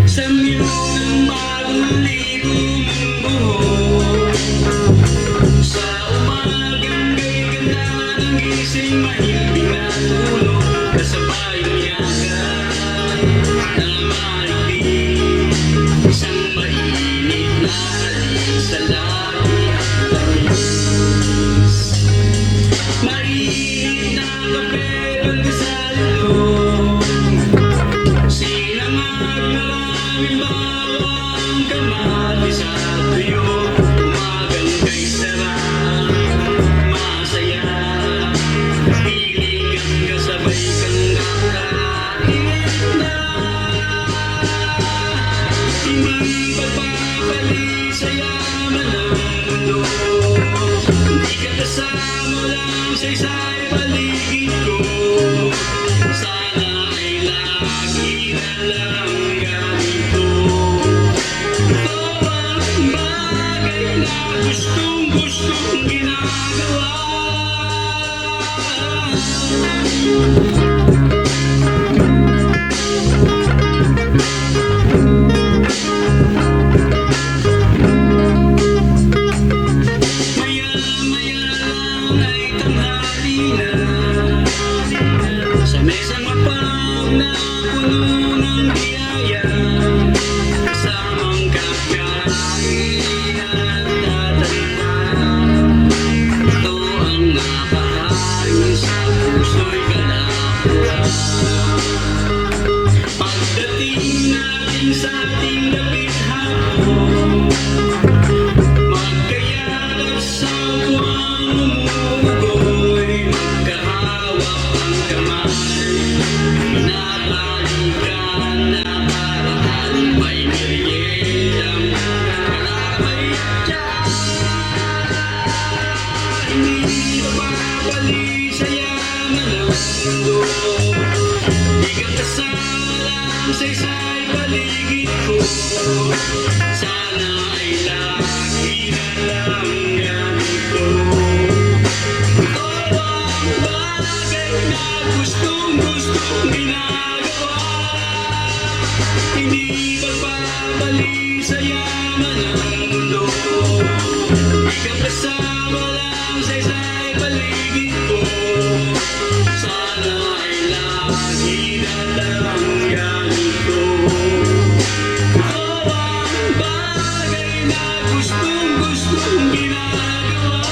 Sa milong ng bagong libong buhok, sa umagang kay ganda ng gising, mahimbing na tulog, kasabay umiyagan ng maligpit. Isang mainit na halik sa labi at tamis, mainit na kape banda sa loob, sinangag maraming bawang kamatis at tuyo. Umagang kay sarap, masaya, piling ang kasabay kang kakain na. Hindi pagpapali sa yaman ng mundo, di ka kasama lang sa isa'y paligid ko. Sana ay lagi na lang ganito. Ito ang bagay na gustong-gustong ginagawa. Maya-maya lang ay tanghali na, sa mesang mapag na puno ng biyaya, kasamang kakain at tatanda. Ito ang napahain sa puso'y kalapura. Pagdating natin sa ating dapit hapon, magkaya't sa buwang umuugoy, magkahawak ang kamay, pinapalikan na paraan may meriendang kalabay at tiyan. Hindi mapapali sa yaman ng mundo, di ka kasama lang sa isa'y paligid ko. Sana ay lagi na lang ganito. Ito ang bagay na gustong-gustong ginagawa. Hindi pagpapali sa yaman ng mundo, di ka kasama lang sa isa'y paligid ko. Sana ay lagi na lang ganito. Ito ang bagay na gustong-gustong ginagawa.